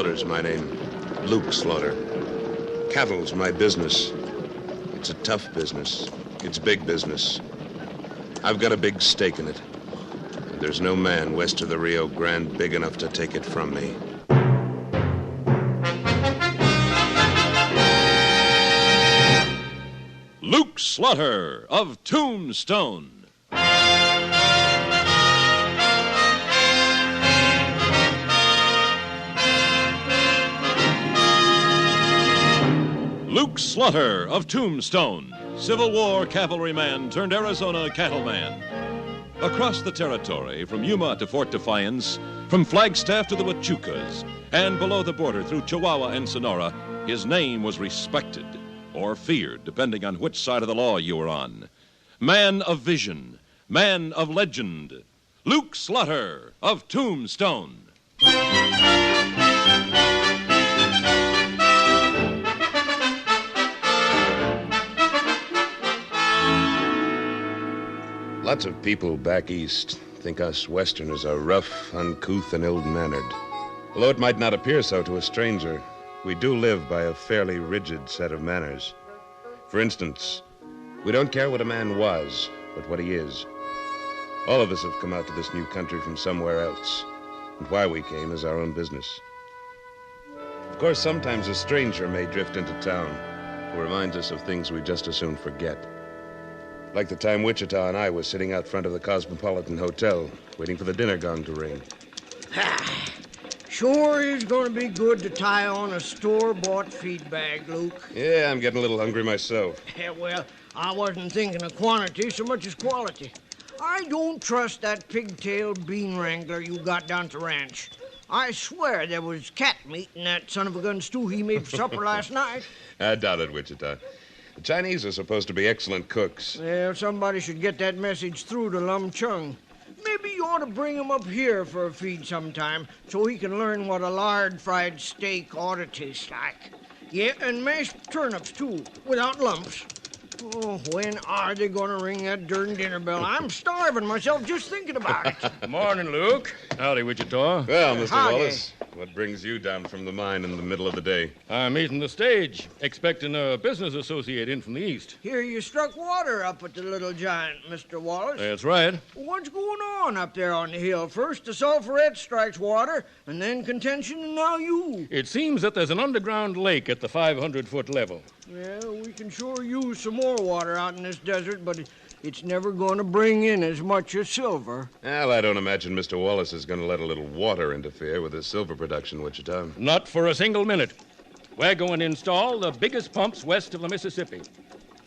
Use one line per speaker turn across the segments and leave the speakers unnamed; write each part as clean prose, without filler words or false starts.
Slaughter's my name. Luke Slaughter. Cattle's my business. It's a tough business. It's big business. I've got a big stake in it. And there's no man west of the Rio Grande big enough to take it from me.
Luke Slaughter of Tombstone. Luke Slaughter of Tombstone, Civil War cavalryman turned Arizona cattleman. Across the territory, from Yuma to Fort Defiance, from Flagstaff to the Huachucas, and below the border through Chihuahua and Sonora, his name was respected or feared, depending on which side of the law you were on. Man of vision, man of legend, Luke Slaughter of Tombstone.
Lots of people back east think us Westerners are rough, uncouth, and ill-mannered. Although it might not appear so to a stranger, we do live by a fairly rigid set of manners. For instance, we don't care what a man was, but what he is. All of us have come out to this new country from somewhere else, and why we came is our own business. Of course, sometimes a stranger may drift into town who reminds us of things we just as soon forget. Like the time Wichita and I was sitting out front of the Cosmopolitan Hotel, waiting for the dinner gong to ring.
Sure is going to be good to tie on a store-bought feed bag, Luke.
Yeah, I'm getting a little hungry myself.
Yeah, well, I wasn't thinking of quantity so much as quality. I don't trust that pigtailed bean wrangler you got down at the ranch. I swear there was cat meat in that son of a gun stew he made for supper last night.
I doubt it, Wichita. The Chinese are supposed to be excellent cooks.
Well, somebody should get that message through to Lum Chung. Maybe you ought to bring him up here for a feed sometime so he can learn what a lard-fried steak ought to taste like. Yeah, and mashed turnips, too, without lumps. Oh, when are they going to ring that darn dinner bell? I'm starving myself just thinking about it.
Morning, Luke. Howdy, Wichita.
Well, Mr.
Howdy.
Wallace, what brings you down from the mine in the middle of the day?
I'm eating the stage, expecting a business associate in from the east.
Here you struck water up at the Little Giant, Mr. Wallace.
That's right.
What's going on up there on the hill? First the sulphurette strikes water, and then contention, and now you.
It seems that there's an underground lake at the 500-foot level.
Well, we can sure use some more water out in this desert, but it's never going to bring in as much as silver.
Well, I don't imagine Mr. Wallace is going to let a little water interfere with his silver production, Wichita.
Not for a single minute. We're going to install the biggest pumps west of the Mississippi.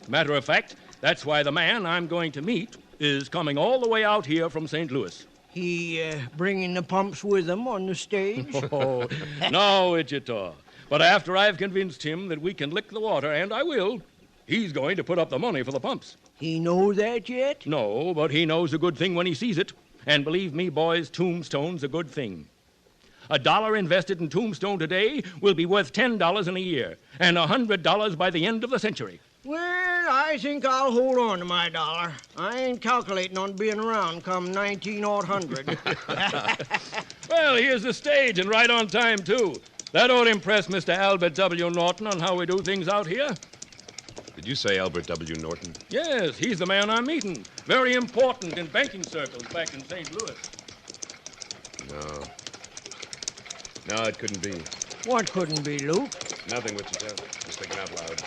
Matter of fact, that's why the man I'm going to meet is coming all the way out here from St. Louis.
He bringing the pumps with him on the stage?
Oh, no, Wichita. But after I've convinced him that we can lick the water, and I will, he's going to put up the money for the pumps.
He know that yet?
No, but he knows a good thing when he sees it. And believe me, boys, Tombstone's a good thing. $1 invested in Tombstone today will be worth $10 in a year, and $100 by the end of the century.
Well, I think I'll hold on to my dollar. I ain't calculating on being around come 1900.
Well, here's the stage, and right on time, too. That ought to impress Mr. Albert W. Norton on how we do things out here.
Did you say Albert W. Norton?
Yes, he's the man I'm meeting. Very important in banking circles back in St. Louis.
No. No, it couldn't be.
What couldn't be, Luke?
Nothing, Wichita. Just thinking out loud.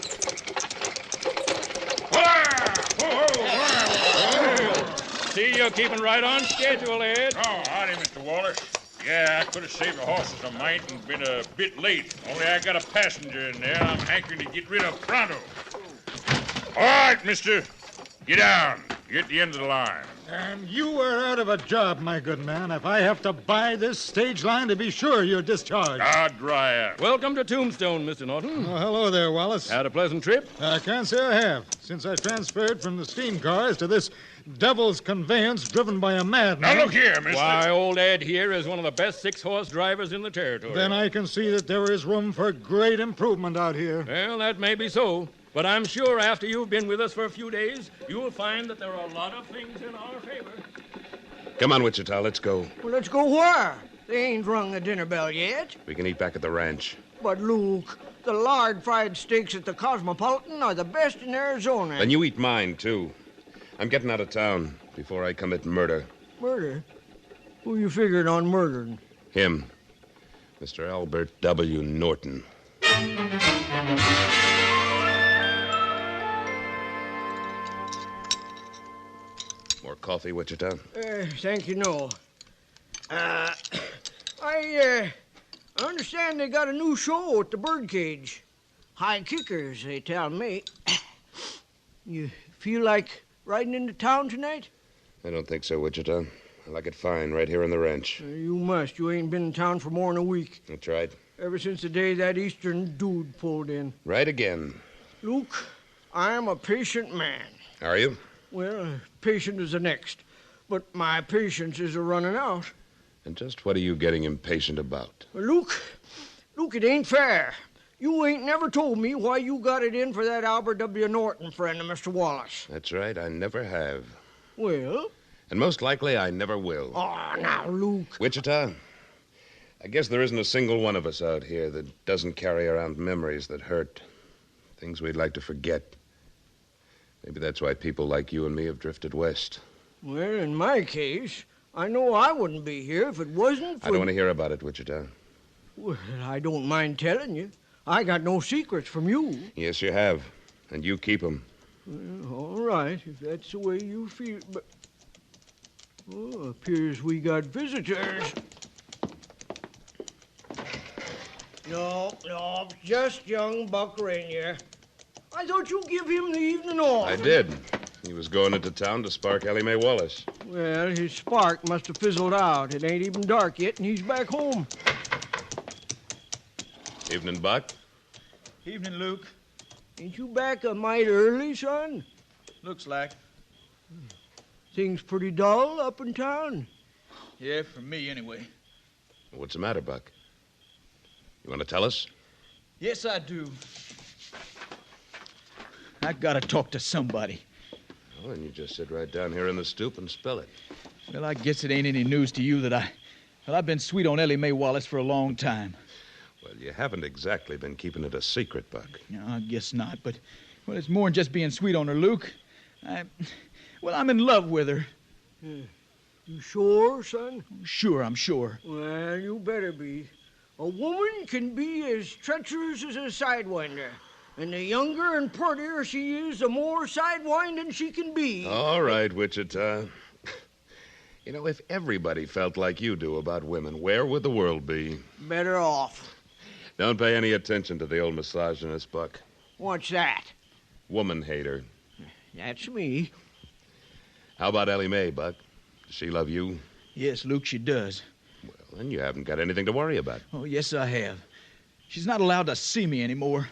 See, you're keeping right on schedule, Ed.
Oh, howdy, Mr. Wallace. Yeah, I could have saved the horses a mite and been a bit late. Only I got a passenger in there I'm hankering to get rid of pronto. All right, mister. Get down. You're at the end of the line.
And you are out of a job, my good man. If I have to buy this stage line to be sure you're discharged.
Ah, dry out.
Welcome to Tombstone, Mr. Norton.
Oh, hello there, Wallace.
Had a pleasant trip?
I can't say I have, since I transferred from the steam cars to this devil's conveyance driven by a madman.
Now, look here, mister.
Why, old Ed here is one of the best 6-horse drivers in the territory.
Then I can see that there is room for great improvement out here.
Well, that may be so. But I'm sure after you've been with us for a few days, you'll find that there are a lot of things in our favor.
Come on, Wichita, let's go.
Well, let's go where? They ain't rung the dinner bell yet.
We can eat back at the ranch.
But, Luke, the lard fried steaks at the Cosmopolitan are the best in Arizona.
Then you eat mine, too. I'm getting out of town before I commit murder.
Murder? Who you figured on murdering?
Him. Mr. Albert W. Norton. More coffee, Wichita?
Thank you, no. I understand they got a new show at the Birdcage. High kickers, they tell me. You feel like riding into town tonight?
I don't think so, Wichita. I like it fine right here on the ranch.
You must. You ain't been in town for more than a week.
That's right.
Ever since the day that Eastern dude pulled in.
Right again.
Luke, I'm a patient man.
Are you?
Well, patient is the next. But my patience is running out.
And just what are you getting impatient about?
Well, Luke, it ain't fair. You ain't never told me why you got it in for that Albert W. Norton friend of Mr. Wallace.
That's right, I never have.
Well?
And most likely I never will.
Oh, now, Luke.
Wichita, I guess there isn't a single one of us out here that doesn't carry around memories that hurt. Things we'd like to forget. Maybe that's why people like you and me have drifted west.
Well, in my case, I know I wouldn't be here if it wasn't for...
I don't want to hear about it, Wichita.
Well, I don't mind telling you. I got no secrets from you.
Yes, you have. And you keep them.
Well, all right, if that's the way you feel. But... Oh, appears we got visitors. No, just young Buck Rainier. I thought you'd give him the evening off.
I did. He was going into town to spark Ellie Mae Wallace.
Well, his spark must have fizzled out. It ain't even dark yet, and he's back home.
Evening, Buck.
Evening, Luke.
Ain't you back a mite early, son?
Looks like.
Things pretty dull up in town?
Yeah, for me, anyway.
What's the matter, Buck? You want to tell us?
Yes, I do. I gotta talk to somebody.
Oh, and you just sit right down here in the stoop and spill it.
Well, I guess it ain't any news to you that I've been sweet on Ellie Mae Wallace for a long time.
Well, you haven't exactly been keeping it a secret, Buck.
No, I guess not, but, well, it's more than just being sweet on her, Luke. I'm in love with her.
You sure, son?
Sure, I'm sure.
Well, you better be. A woman can be as treacherous as a sidewinder. And the younger and prettier she is, the more sidewinding she can be.
All right, Wichita. You know, if everybody felt like you do about women, where would the world be?
Better off.
Don't pay any attention to the old misogynist, Buck.
What's that?
Woman hater.
That's me.
How about Ellie Mae, Buck? Does she love you?
Yes, Luke, she does.
Well, then you haven't got anything to worry about.
Oh, yes, I have. She's not allowed to see me anymore.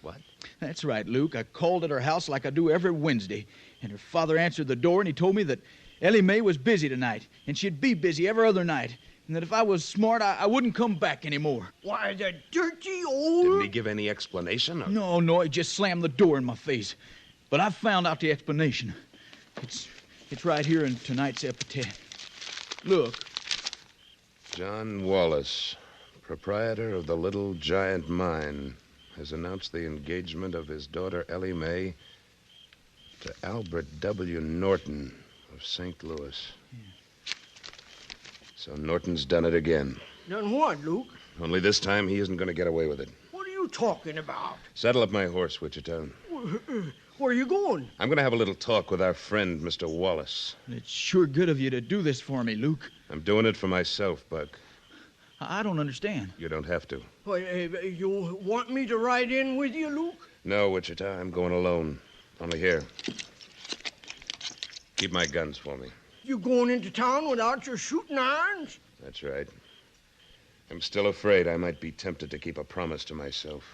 What?
That's right, Luke. I called at her house like I do every Wednesday, and her father answered the door, and he told me that Ellie Mae was busy tonight, and she'd be busy every other night, and that if I was smart, I wouldn't come back anymore.
Why, the dirty old...
Didn't he give any explanation? Or...
No, he just slammed the door in my face. But I found out the explanation. It's right here in tonight's epitaph. Look.
John Wallace, proprietor of the Little Giant Mine, has announced the engagement of his daughter Ellie Mae to Albert W. Norton of St. Louis. Yeah. So Norton's done it again.
Done what, Luke?
Only this time he isn't going to get away with it.
What are you talking about?
Saddle up my horse, Wichita.
Where are you going?
I'm going to have a little talk with our friend, Mr. Wallace.
It's sure good of you to do this for me, Luke.
I'm doing it for myself, Buck.
I don't understand.
You don't have to.
You want me to ride in with you, Luke?
No, Wichita, I'm going alone. Only here. Keep my guns for me.
You going into town without your shooting irons?
That's right. I'm still afraid I might be tempted to keep a promise to myself.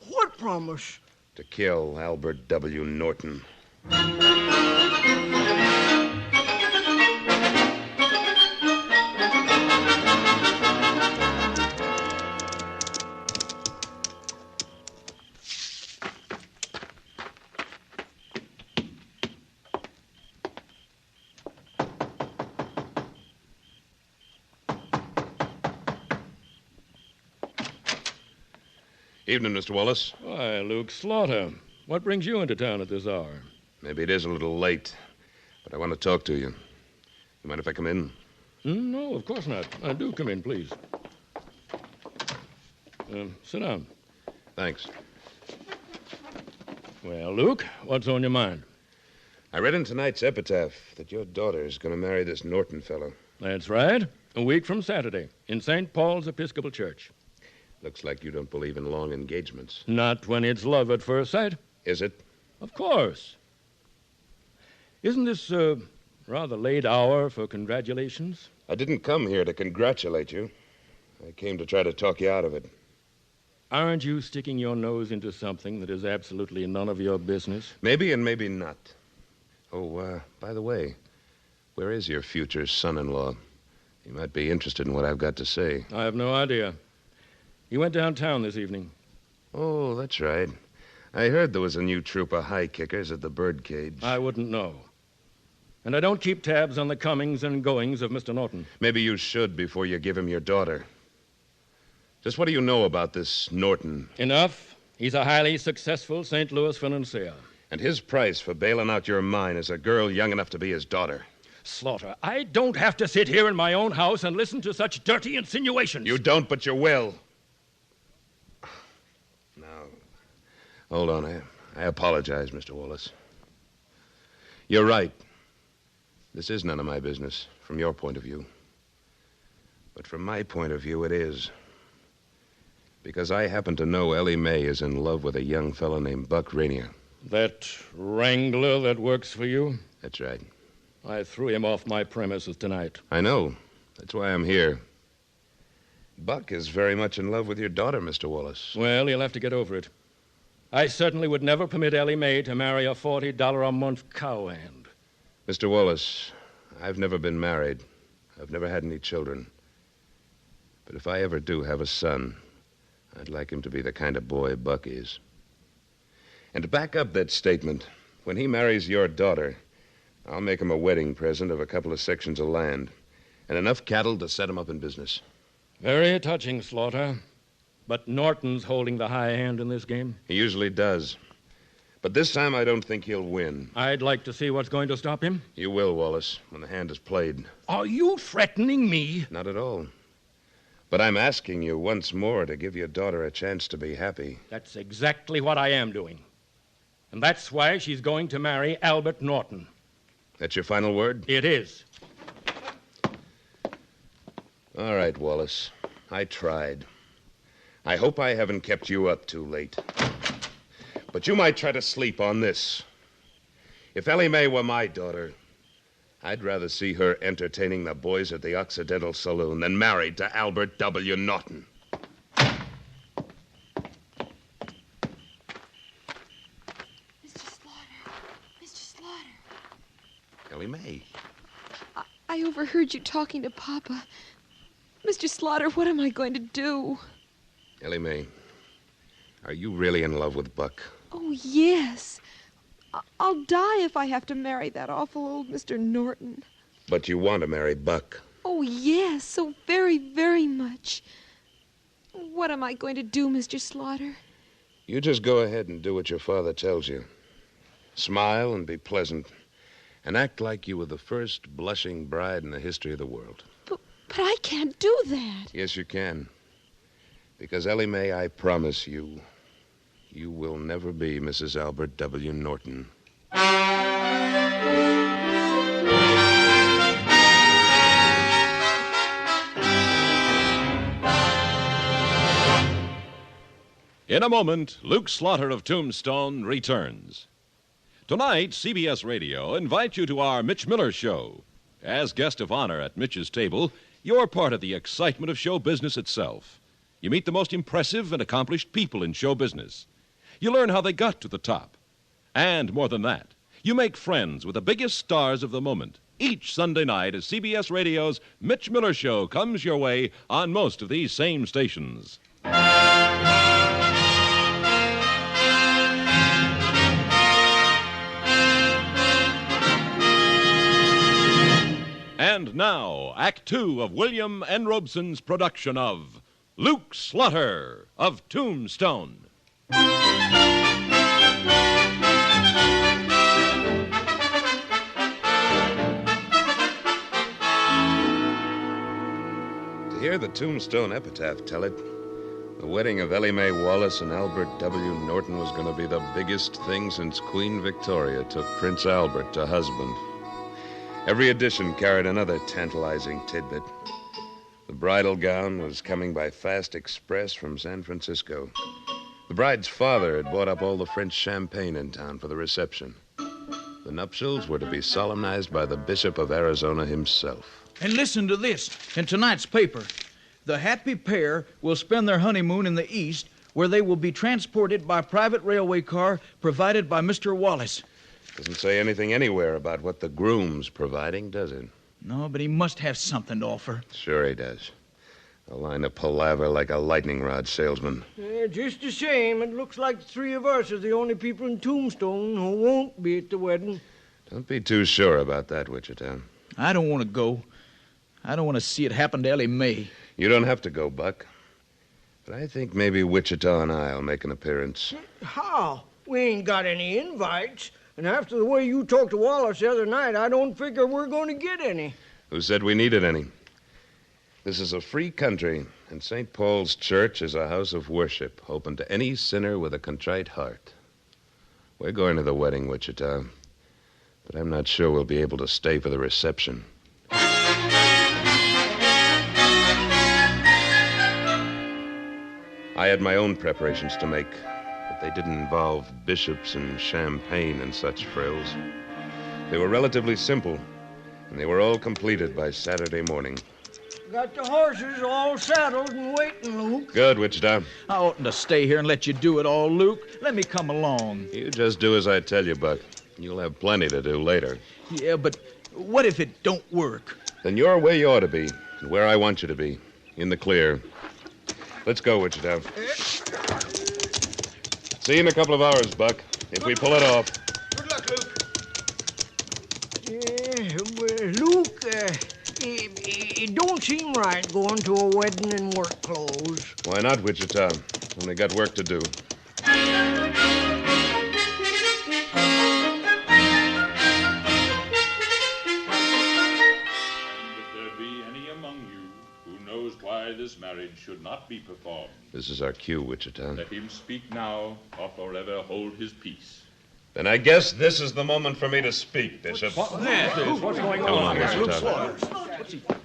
What promise?
To kill Albert W. Norton. Evening, Mr. Wallace.
Why, Luke Slaughter. What brings you into town at this hour?
Maybe it is a little late, but I want to talk to you. You mind if I come in?
No, of course not. Do come in, please. Sit down.
Thanks.
Well, Luke, what's on your mind?
I read in tonight's epitaph that your daughter is going to marry this Norton fellow.
That's right. A week from Saturday in St. Paul's Episcopal Church.
Looks like you don't believe in long engagements.
Not when it's love at first sight.
Is it?
Of course. Isn't this a rather late hour for congratulations?
I didn't come here to congratulate you. I came to try to talk you out of it.
Aren't you sticking your nose into something that is absolutely none of your business?
Maybe and maybe not. Oh, by the way, where is your future son-in-law? He might be interested in what I've got to say.
I have no idea. He went downtown this evening.
Oh, that's right. I heard there was a new troop of high kickers at the birdcage.
I wouldn't know. And I don't keep tabs on the comings and goings of Mr. Norton.
Maybe you should before you give him your daughter. Just what do you know about this Norton?
Enough. He's a highly successful St. Louis financier.
And his price for bailing out your mine is a girl young enough to be his daughter.
Slaughter, I don't have to sit here in my own house and listen to such dirty insinuations.
You don't, but you will. Now, hold on. I apologize, Mr. Wallace. You're right. This is none of my business, from your point of view. But from my point of view, it is. Because I happen to know Ellie Mae is in love with a young fellow named Buck Rainier.
That wrangler that works for you?
That's right.
I threw him off my premises tonight.
I know. That's why I'm here. Buck is very much in love with your daughter, Mr. Wallace.
Well, he'll have to get over it. I certainly would never permit Ellie Mae to marry a $40 a month cowhand.
Mr. Wallace, I've never been married. I've never had any children. But if I ever do have a son, I'd like him to be the kind of boy Buck is. And to back up that statement, when he marries your daughter, I'll make him a wedding present of a couple of sections of land and enough cattle to set him up in business.
Very touching, Slaughter. But Norton's holding the high hand in this game.
He usually does. But this time I don't think he'll win.
I'd like to see what's going to stop him.
You will, Wallace, when the hand is played.
Are you threatening me?
Not at all. But I'm asking you once more to give your daughter a chance to be happy.
That's exactly what I am doing. And that's why she's going to marry Albert Norton.
That's your final word?
It is.
All right, Wallace. I tried. I hope I haven't kept you up too late. But you might try to sleep on this. If Ellie Mae were my daughter, I'd rather see her entertaining the boys at the Occidental Saloon than married to Albert W. Norton.
Mr. Slaughter.
Ellie Mae.
I overheard you talking to Papa. Mr. Slaughter, what am I going to do?
Ellie Mae, are you really in love with Buck?
Oh, yes. I'll die if I have to marry that awful old Mr. Norton.
But you want to marry Buck?
Oh, yes, so very, very much. What am I going to do, Mr. Slaughter?
You just go ahead and do what your father tells you. Smile and be pleasant. And act like you were the first blushing bride in the history of the world.
But I can't do that.
Yes, you can. Because, Ellie Mae, I promise you, you will never be Mrs. Albert W. Norton.
In a moment, Luke Slaughter of Tombstone returns. Tonight, CBS Radio invites you to our Mitch Miller Show. As guest of honor at Mitch's table, you're part of the excitement of show business itself. You meet the most impressive and accomplished people in show business. You learn how they got to the top. And more than that, you make friends with the biggest stars of the moment. Each Sunday night as CBS Radio's Mitch Miller Show comes your way on most of these same stations. And now, Act Two of William N. Robson's production of Luke Slaughter of Tombstone.
To hear the Tombstone epitaph tell it, the wedding of Ellie Mae Wallace and Albert W. Norton was going to be the biggest thing since Queen Victoria took Prince Albert to husband. Every edition carried another tantalizing tidbit. The bridal gown was coming by fast express from San Francisco. The bride's father had bought up all the French champagne in town for the reception. The nuptials were to be solemnized by the Bishop of Arizona himself.
And listen to this in tonight's paper. The happy pair will spend their honeymoon in the East, where they will be transported by private railway car provided by Mr. Wallace.
Doesn't say anything anywhere about what the groom's providing, does it?
No, but he must have something to offer.
Sure he does. A line of palaver like a lightning rod salesman.
Just the same, it looks like the three of us are the only people in Tombstone who won't be at the wedding.
Don't be too sure about that, Wichita.
I don't want to go. I don't want to see it happen to Ellie Mae.
You don't have to go, Buck. But I think maybe Wichita and I'll make an appearance.
How? We ain't got any invites. And after the way you talked to Wallace the other night, I don't figure we're going to get any.
Who said we needed any? This is a free country, and St. Paul's Church is a house of worship, open to any sinner with a contrite heart. We're going to the wedding, Wichita, but I'm not sure we'll be able to stay for the reception. I had my own preparations to make, but they didn't involve bishops and champagne and such frills. They were relatively simple, and they were all completed by Saturday morning.
Got the horses all saddled and waiting, Luke.
Good, Wichita.
I oughtn't to stay here and let you do it all, Luke. Let me come along.
You just do as I tell you, Buck. You'll have plenty to do later.
Yeah, but what if it don't work?
Then you're where you ought to be, and where I want you to be, in the clear. Let's go, Wichita. See you in a couple of hours, Buck, if we pull it off.
Good luck, Luke. Luke, it don't seem right going to a wedding in work clothes.
Why not, Wichita? Only got work to do.
This marriage should not be performed.
This is our cue, Wichita.
Let him speak now, or forever hold his peace.
Then I guess this is the moment for me to speak, Bishop.
What's going
Come
on?
on, Wichita.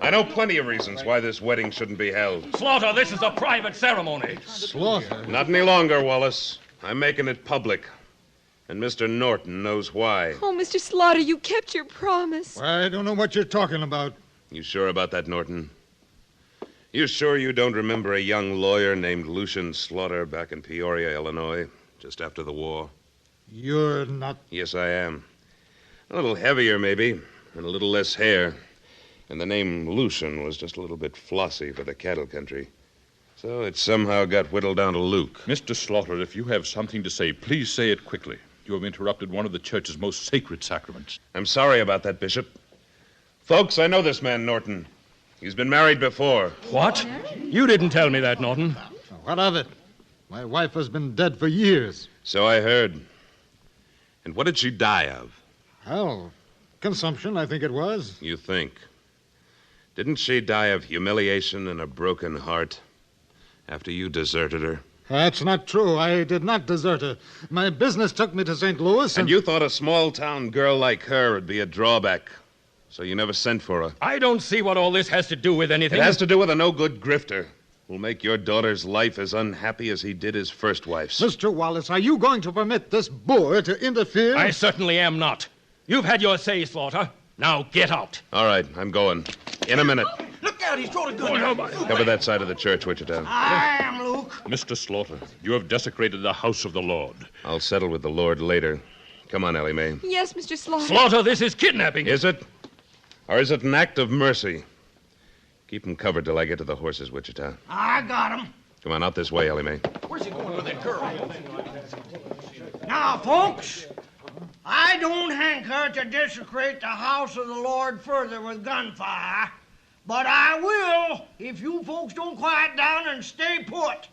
I know plenty of reasons why this wedding shouldn't be held.
Slaughter, this is a private ceremony.
Slaughter?
Not any longer, Wallace. I'm making it public. And Mr. Norton knows why.
Oh, Mr. Slaughter, you kept your promise.
I don't know what you're talking about.
You sure about that, Norton? You sure you don't remember a young lawyer named Lucian Slaughter back in Peoria, Illinois, just after the war?
You're not...
Yes, I am. A little heavier, maybe, and a little less hair. And the name Lucian was just a little bit flossy for the cattle country. So it somehow got whittled down to Luke.
Mr. Slaughter, if you have something to say, please say it quickly. You have interrupted one of the church's most sacred sacraments.
I'm sorry about that, Bishop. Folks, I know this man, Norton. He's been married before.
What? You didn't tell me that, Norton.
What of it? My wife has been dead for years.
So I heard. And what did she die of?
Hell, consumption, I think it was.
You think? Didn't she die of humiliation and a broken heart after you deserted her?
That's not true. I did not desert her. My business took me to St. Louis
And you thought a small-town girl like her would be a drawback, so you never sent for her.
I don't see what all this has to do with anything.
It has to do with a no-good grifter who'll make your daughter's life as unhappy as he did his first wife's.
Mr. Wallace, are you going to permit this boor to interfere?
I certainly am not. You've had your say, Slaughter. Now get out.
All right, I'm going. In a minute.
Look out, he's throwing a gun.
Cover that side of the church, Wichita.
I am, Luke.
Mr. Slaughter, you have desecrated the house of the Lord.
I'll settle with the Lord later. Come on, Ellie Mae.
Yes, Mr. Slaughter.
Slaughter, this is kidnapping.
Is it? Or is it an act of mercy? Keep them covered till I get to the horses, Wichita.
I got him.
Come on, out this way, Ellie Mae.
Where's he going with that girl?
Now, folks, I don't hanker to desecrate the house of the Lord further with gunfire, But I will if you folks don't quiet down and stay put.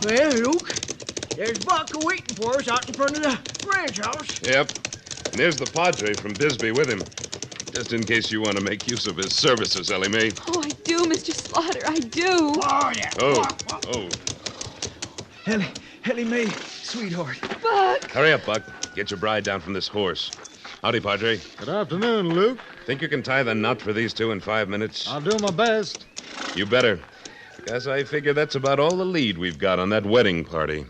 Well, Luke, there's Buck waiting for us out in front of the ranch house.
Yep. And there's the Padre from Bisbee with him. Just in case you want to make use of his services, Ellie Mae.
Oh, I do, Mr. Slaughter, I do.
Oh, yeah.
Oh.
Ellie Mae, sweetheart.
Buck!
Hurry up, Buck. Get your bride down from this horse. Howdy, Padre.
Good afternoon, Luke.
Think you can tie the knot for these two in 5 minutes?
I'll do my best.
You better. Because I figure that's about all the lead we've got on that wedding party.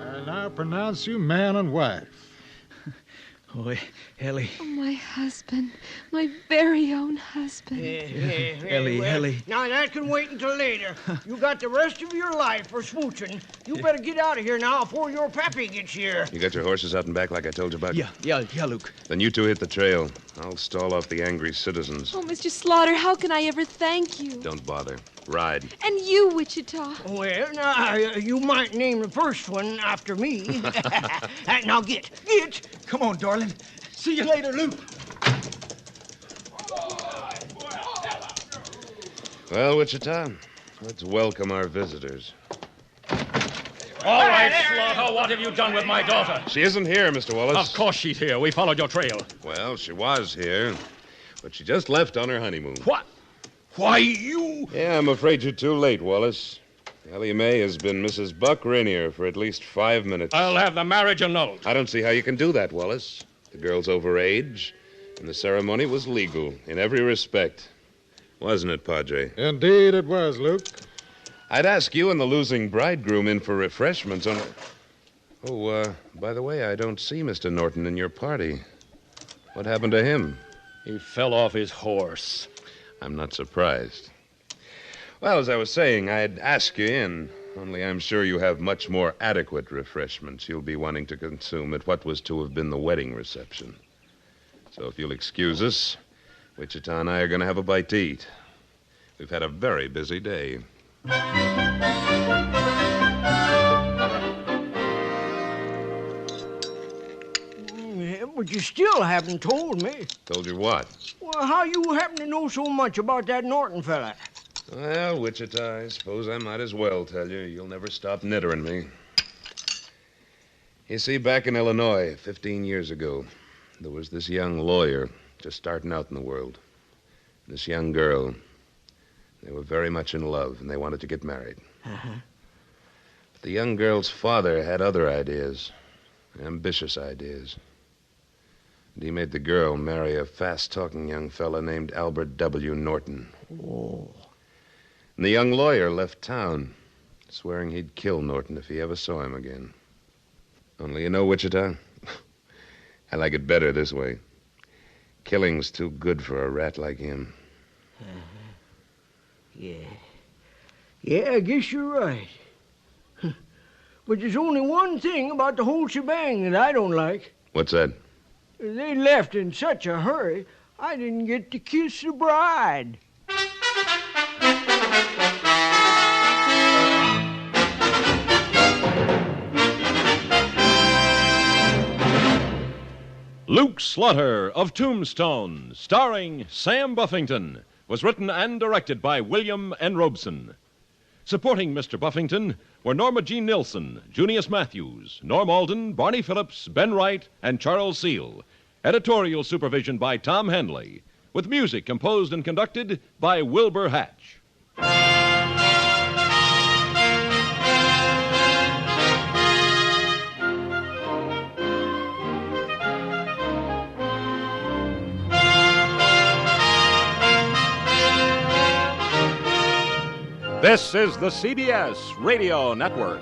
And I pronounce you man and wife.
Oh, Ellie.
Oh, my husband. My very own husband.
Ellie.
Now, that can wait until later. You got the rest of your life for smooching. You better get out of here now before your pappy gets here.
You got your horses out and back like I told you, Buck?
Yeah, Luke.
Then you two hit the trail. I'll stall off the angry citizens.
Oh, Mr. Slaughter, how can I ever thank you?
Don't bother. Ride.
And you, Wichita.
Well, now, you might name the first one after me. Now, get.
Come on, darling. See you later, Luke.
Well, Wichita, let's welcome our visitors.
All right, Slaughter, what have you done with my daughter?
She isn't here, Mr. Wallace.
Of course she's here. We followed your trail.
Well, she was here, but she just left on her honeymoon.
What? Why, you...
Yeah, I'm afraid you're too late, Wallace. Ellie Mae has been Mrs. Buck Rainier for at least 5 minutes.
I'll have the marriage annulled.
I don't see how you can do that, Wallace. The girl's over age, and the ceremony was legal in every respect. Wasn't it, Padre?
Indeed it was, Luke.
I'd ask you and the losing bridegroom in for refreshments on... Oh, by the way, I don't see Mr. Norton in your party. What happened to him?
He fell off his horse.
I'm not surprised. Well, as I was saying, I'd ask you in, only I'm sure you have much more adequate refreshments you'll be wanting to consume at what was to have been the wedding reception. So if you'll excuse us, Wichita and I are going to have a bite to eat. We've had a very busy day.
But you still haven't told me.
Told you what?
Well, how you happen to know so much about that Norton fella?
Well, Wichita, I suppose I might as well tell you. You'll never stop knittering me. You see, back in Illinois, 15 years ago, there was this young lawyer just starting out in the world. This young girl. They were very much in love, and they wanted to get married.
Uh-huh.
But the young girl's father had other ideas, ambitious ideas. And he made the girl marry a fast-talking young fella named Albert W. Norton.
Oh.
And the young lawyer left town, swearing he'd kill Norton if he ever saw him again. Only you know, Wichita, I like it better this way. Killing's too good for a rat like him.
Yeah, I guess you're right. But there's only one thing about the whole shebang that I don't like.
What's that?
They left in such a hurry, I didn't get to kiss the bride.
Luke Slaughter of Tombstone, starring Sam Buffington, was written and directed by William N. Robson. Supporting Mr. Buffington were Norma Jean Nilsson, Junius Matthews, Norm Alden, Barney Phillips, Ben Wright, and Charles Seal. Editorial supervision by Tom Henley, with music composed and conducted by Wilbur Hatch. This is the CBS Radio Network.